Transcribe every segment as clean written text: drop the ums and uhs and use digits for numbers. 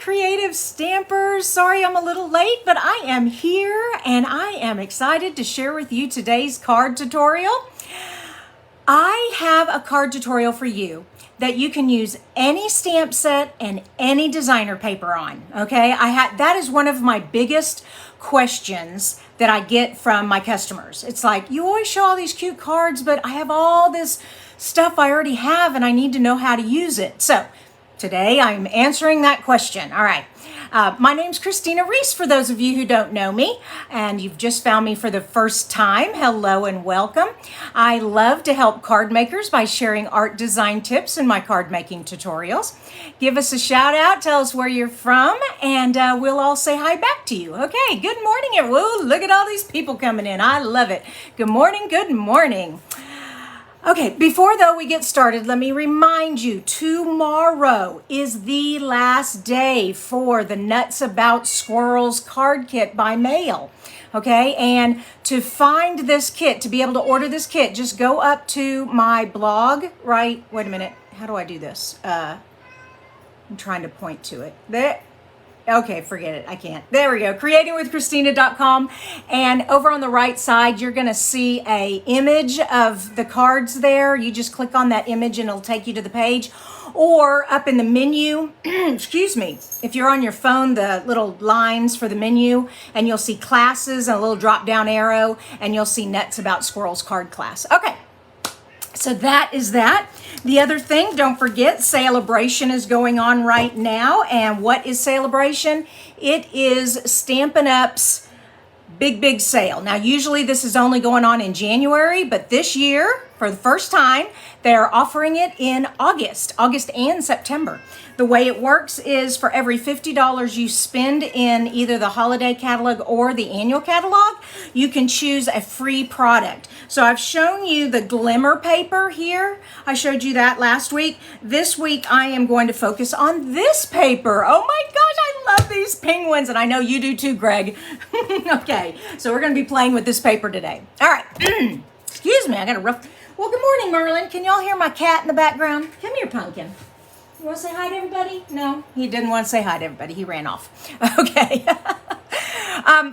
creative stampers. Sorry I'm a little late, but I am here and I am excited to share with you today's card tutorial. I have a card tutorial for you that you can use any stamp set and any designer paper on, okay? That is one of my biggest questions that I get from my customers. It's like, you always show all these cute cards, but I have all this stuff I already have and I need to know how to use it. So today I'm answering that question. All right. My name's Kristina for those of you who don't know me and you've just found me for the first time. Hello and welcome. I love to help card makers by sharing art design tips in my card making tutorials. Give us a shout out, tell us where you're from, and we'll all say hi back to you. Okay, good morning everyone. Whoa, look at all these people coming in. I love it. Good morning, good morning. Okay, before though we get started, let me remind you, tomorrow is the last day for the Nuts About Squirrels card kit by mail. Okay, and to find this kit, to be able to order this kit, just go up to my blog, right? Wait a minute, how do I do this? I'm trying to point to it. There. Okay, forget it. I can't. There we go. creatingwithkristina.com. And over on the right side, you're going to see a image of the cards there. You just click on that image and it'll take you to the page. Or up in the menu, excuse me, if you're on your phone, the little lines for the menu, and you'll see classes and a little drop down arrow, and you'll see Nuts About Squirrels card class. Okay. So that is that. The other thing, don't forget, Celebration is going on right now. And what is Celebration? It is Stampin' Up's big sale. Now, usually this is only going on in January, but this year, for the first time, they're offering it in August and September. The way it works is for every $50 you spend in either the holiday catalog or the annual catalog, you can choose a free product. So I've shown you the glimmer paper here. I showed you that last week. This week I am going to focus on this paper. Oh my gosh, I love these penguins, and I know you do too, Greg. Okay, so we're going to be playing with this paper today. All right. Excuse me, I got a rough... Well, good morning, Merlin. Can y'all hear my cat in the background? Come here, Pumpkin. You want to say hi to everybody? No, he didn't want to say hi to everybody. He ran off. Okay.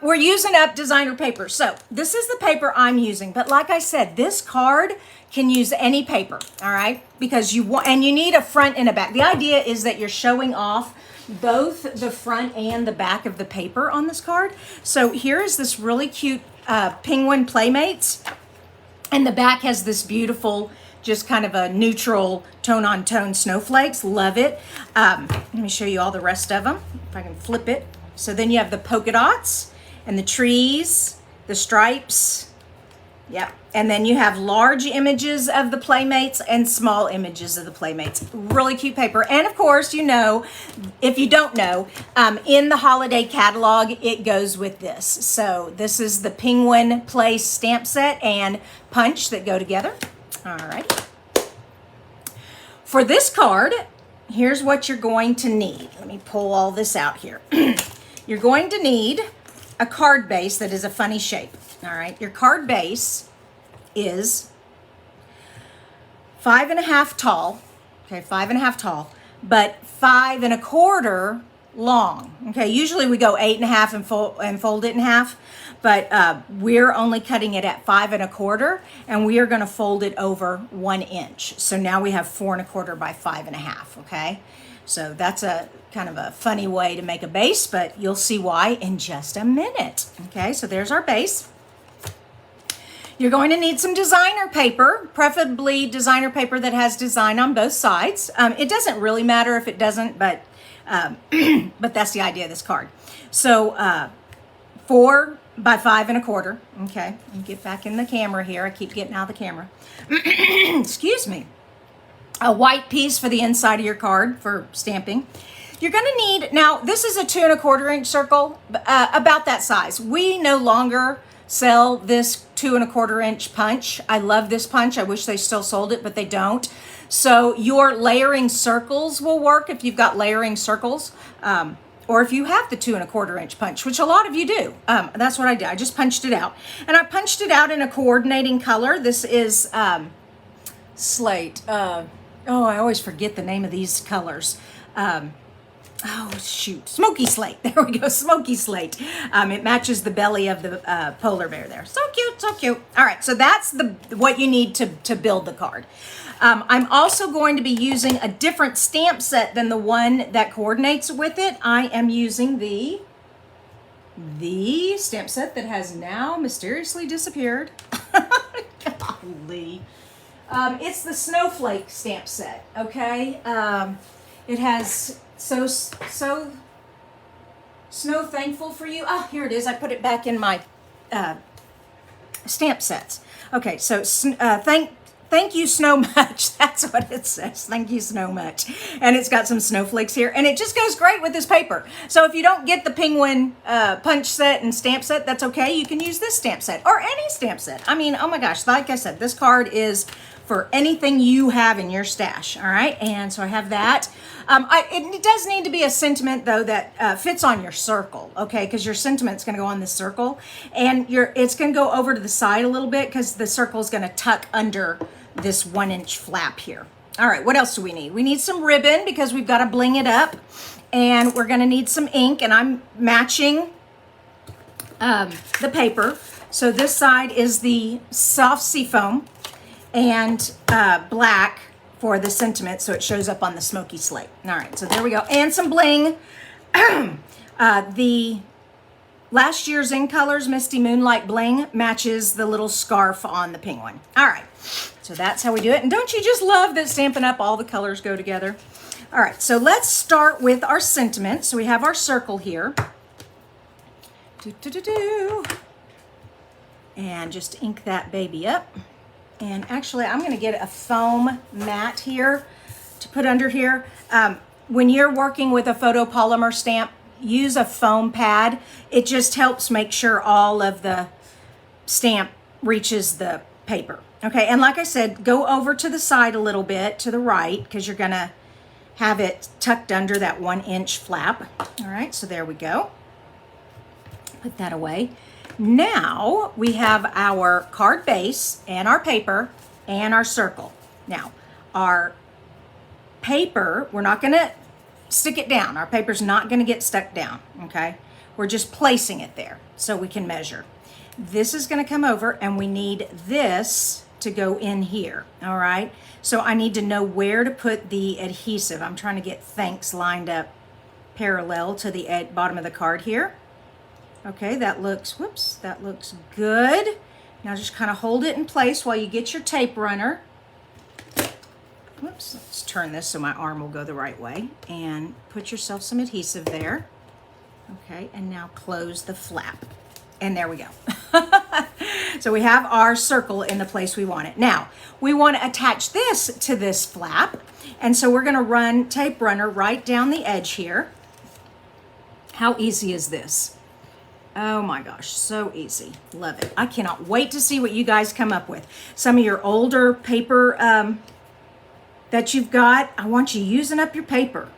We're using up designer paper. So this is the paper I'm using. But like I said, this card can use any paper, all right? Because you need a front and a back. The idea is that you're showing off both the front and the back of the paper on this card. So here is this really cute penguin Playmates. And the back has this beautiful, just kind of a neutral tone-on-tone snowflakes. Love it. Let me show you all the rest of them, if I can flip it. So then you have the polka dots and the trees, the stripes. Yep. And then you have large images of the Playmates and small images of the Playmates. Really cute paper. And of course, you know, if you don't know, in the holiday catalog, it goes with this. So this is the Penguin Play stamp set and punch that go together. All right. For this card, here's what you're going to need. Let me pull all this out here. You're going to need a card base that is a funny shape. All right. Your card base is 5.5 tall. Okay, 5.5 tall, but 5 1/4 long. Okay, usually we go 8.5 and fold it in half, but we're only cutting it at 5 1/4, and we are going to fold it over 1 inch. So now we have 4 1/4 by 5.5. Okay, so that's a kind of a funny way to make a base, but you'll see why in just a minute. Okay, so there's our base. You're going to need some designer paper, preferably designer paper that has design on both sides. It doesn't really matter if it doesn't, but that's the idea of this card. So 4 by 5 1/4. Okay, let me get back in the camera here. I keep getting out of the camera. Excuse me. A white piece for the inside of your card for stamping. You're going to need, now this is a 2 1/4 inch circle, about that size. We no longer sell this 2 1/4 inch punch. I love this punch. I wish they still sold it, but they don't. So your layering circles will work if you've got layering circles, or if you have the 2 1/4 inch punch, which a lot of you do. That's what I did. I just punched it out, and I punched it out in a coordinating color. This is slate. Oh, I always forget the name of these colors. oh shoot, smoky slate. There we go, smoky slate. It matches the belly of the polar bear there. So cute, so cute. All right, so that's what you need to build the card. I'm also going to be using a different stamp set than the one that coordinates with it. I am using the stamp set that has now mysteriously disappeared. Golly. It's the snowflake stamp set, okay? It has so snow thankful for you. Oh, here it is. I put it back in my stamp sets. Okay, so thank you snow much. That's what it says. Thank you snow much. And it's got some snowflakes here, and it just goes great with this paper. So if you don't get the penguin punch set and stamp set, that's okay. You can use this stamp set or any stamp set. I mean, oh my gosh, like I said, this card is for anything you have in your stash. All right, and so I have that. It does need to be a sentiment though that fits on your circle, okay? Because your sentiment's going to go on this circle, and it's going to go over to the side a little bit because the circle is going to tuck under this 1-inch flap here. All right, what else do we need? We need some ribbon because we've got to bling it up, and we're going to need some ink, and I'm matching the paper. So this side is the soft seafoam and black for the sentiment, so it shows up on the smoky slate. All right, so there we go. And some bling. The last year's In Colors Misty Moonlight bling matches the little scarf on the penguin. All right, so that's how we do it. And don't you just love that Stampin' Up! All the colors go together? All right, so let's start with our sentiment. So we have our circle here. And just ink that baby up. And actually, I'm going to get a foam mat here to put under here. When you're working with a photopolymer stamp, use a foam pad. It just helps make sure all of the stamp reaches the paper. Okay, and like I said, go over to the side a little bit to the right because you're going to have it tucked under that 1-inch flap. All right, so there we go. Put that away. Now we have our card base and our paper and our circle. Now our paper, we're not going to stick it down. Our paper's not going to get stuck down, okay? We're just placing it there so we can measure. This is going to come over, and we need this to go in here, all right? So I need to know where to put the adhesive. I'm trying to get thanks lined up parallel to the bottom of the card here. Okay, that looks good. Now just kind of hold it in place while you get your tape runner. Whoops, let's turn this so my arm will go the right way. And put yourself some adhesive there. Okay, and now close the flap. And there we go. So we have our circle in the place we want it. Now, we want to attach this to this flap. And so we're going to run tape runner right down the edge here. How easy is this? Oh my gosh, so easy. Love it. I cannot wait to see what you guys come up with. Some of your older paper that you've got, I want you using up your paper.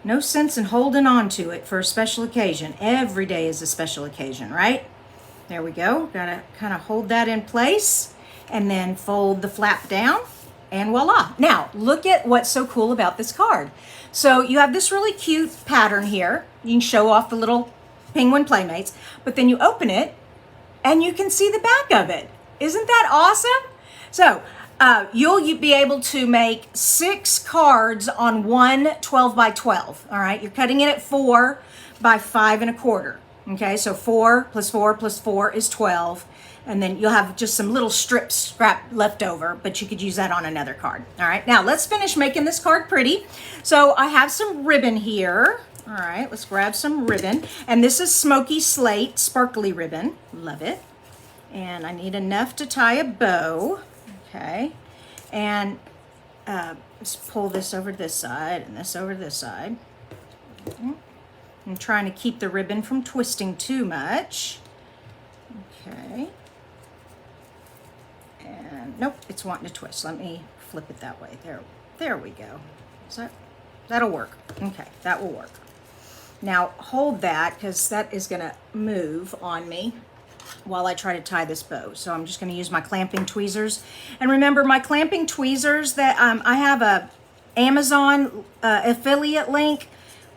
No sense in holding on to it for a special occasion. Every day is a special occasion, right? There we go. Gotta kind of hold that in place and then fold the flap down and voila. Now, look at what's so cool about this card. So you have this really cute pattern here. You can show off the little penguin playmates, but then you open it and you can see the back of it. Isn't that awesome? So you'll be able to make 6 cards on one 12 by 12. All right, you're cutting it at 4 by 5 1/4. Okay, so 4 plus 4 plus 4 is 12. And then you'll have just some little scrap left over, but you could use that on another card. All right, now let's finish making this card pretty. So I have some ribbon here. All right, let's grab some ribbon. And this is smoky slate, sparkly ribbon. Love it. And I need enough to tie a bow. Okay. And let's pull this over to this side and this over to this side. I'm trying to keep the ribbon from twisting too much. Okay. And nope, it's wanting to twist. Let me flip it that way. There we go. That'll work. Okay, that will work. Now hold that because that is going to move on me while I try to tie this bow. So I'm just going to use my clamping tweezers. And remember, my clamping tweezers that I have a Amazon affiliate link.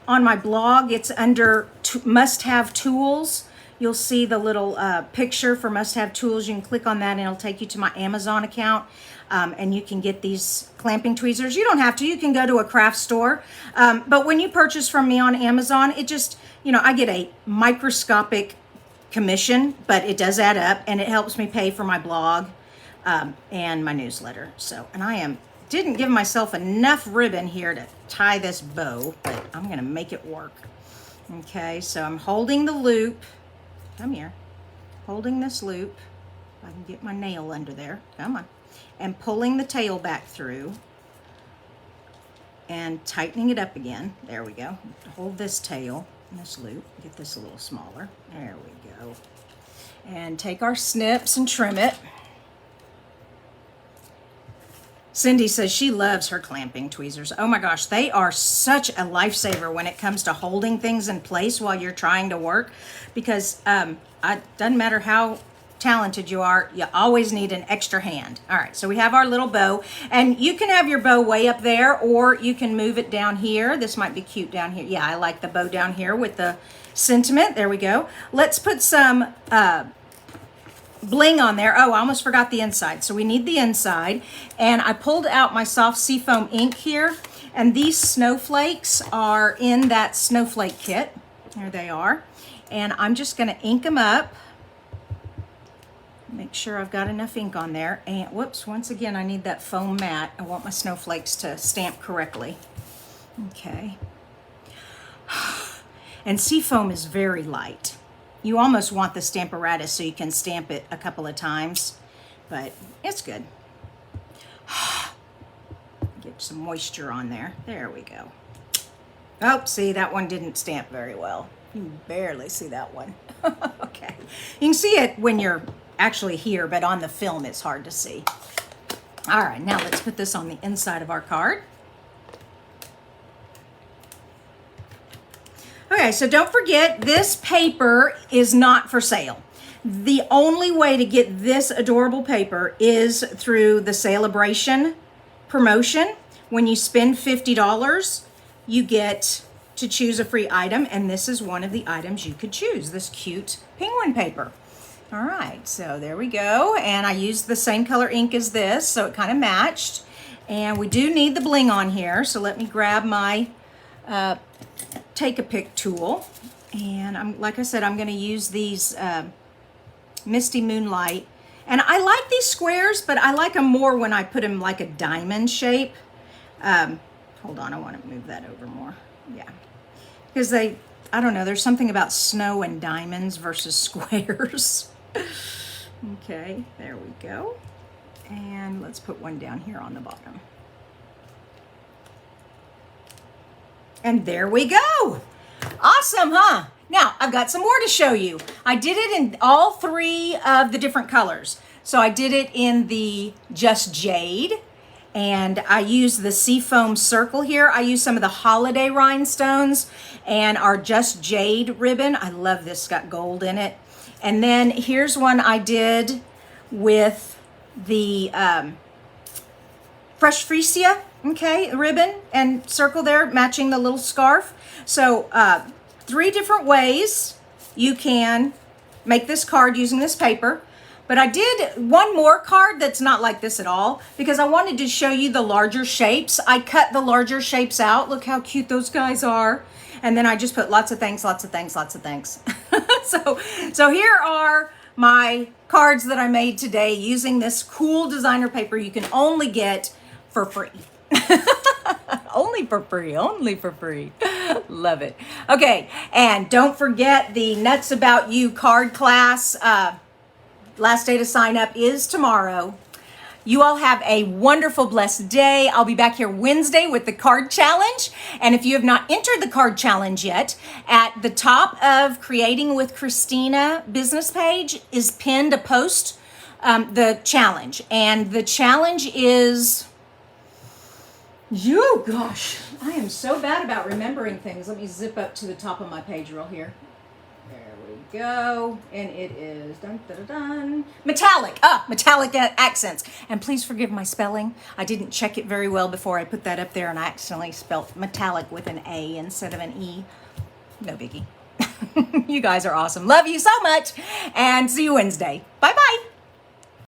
on my blog, it's under must-have tools. You'll see the little picture for must-have tools. You can click on that and it'll take you to my Amazon account. And you can get these clamping tweezers. You don't have to. You can go to a craft store. But when you purchase from me on Amazon, it just, I get a microscopic commission, but it does add up, and it helps me pay for my blog and my newsletter. So, and didn't give myself enough ribbon here to tie this bow, but I'm going to make it work. Okay, so I'm holding the loop. Come here. Holding this loop. If I can get my nail under there. Come on. And pulling the tail back through and tightening it up again. There we go. Hold this tail in this loop. Get this a little smaller. There we go. And take our snips and trim it. Cindy says she loves her clamping tweezers. Oh my gosh, they are such a lifesaver when it comes to holding things in place while you're trying to work, because it doesn't matter how talented you are, you always need an extra hand. All right, so we have our little bow, and you can have your bow way up there, or you can move it down here. This might be cute down here. Yeah, I like the bow down here with the sentiment. There we go. Let's put some bling on there. Oh, I almost forgot the inside. So we need the inside. And I pulled out my soft seafoam ink here. And these snowflakes are in that snowflake kit. There they are. And I'm just going to ink them up. Make sure I've got enough ink on there. And whoops, once again, I need that foam mat. I want my snowflakes to stamp correctly. Okay. And seafoam is very light. You almost want the Stamparatus so you can stamp it a couple of times, but it's good. Get some moisture on there. There we go. Oh, see, that one didn't stamp very well. You can barely see that one. Okay. You can see it when you're actually here, but on the film it's hard to see. All right, now let's put this on the inside of our card. Okay, so don't forget, this paper is not for sale. The only way to get this adorable paper is through the Celebration promotion. When you spend $50, you get to choose a free item, and this is one of the items you could choose, this cute penguin paper. All right, so there we go, and I used the same color ink as this, so it kind of matched. And we do need the bling on here, so let me grab my take a pick tool, and like I said, I'm going to use these Misty Moonlight, and I like these squares, but I like them more when I put them like a diamond shape. Hold on, I want to move that over more. Yeah, because I don't know, there's something about snow and diamonds versus squares. Okay, there we go, and let's put one down here on the bottom. And there we go. Awesome, huh? Now, I've got some more to show you. I did it in all three of the different colors. So I did it in the Just Jade, and I used the Seafoam Circle here. I used some of the holiday rhinestones and our Just Jade ribbon. I love this, it's got gold in it. And then here's one I did with the Fresh Freesia, okay, ribbon and circle there, matching the little scarf. So 3 different ways you can make this card using this paper. But I did one more card that's not like this at all, because I wanted to show you the larger shapes. I cut the larger shapes out. Look how cute those guys are. And then I just put lots of thanks, lots of thanks, lots of thanks. So here are my cards that I made today using this cool designer paper you can only get for free. Only for free, only for free. Love it. Okay, and don't forget the Nuts About You card class. Last day to sign up is tomorrow. You all have a wonderful, blessed day. I'll be back here Wednesday with the card challenge. And if you have not entered the card challenge yet, at the top of Creating with Kristina business page is pinned a post, the challenge. And the challenge is, gosh, I am so bad about remembering things. Let me zip up to the top of my page real here. There we go. And it is dun, dun, dun, dun, metallic. Metallic accents. And please forgive my spelling. I didn't check it very well before I put that up there, and I accidentally spelled metallic with an A instead of an E. No biggie. You guys are awesome. Love you so much. And see you Wednesday. Bye-bye.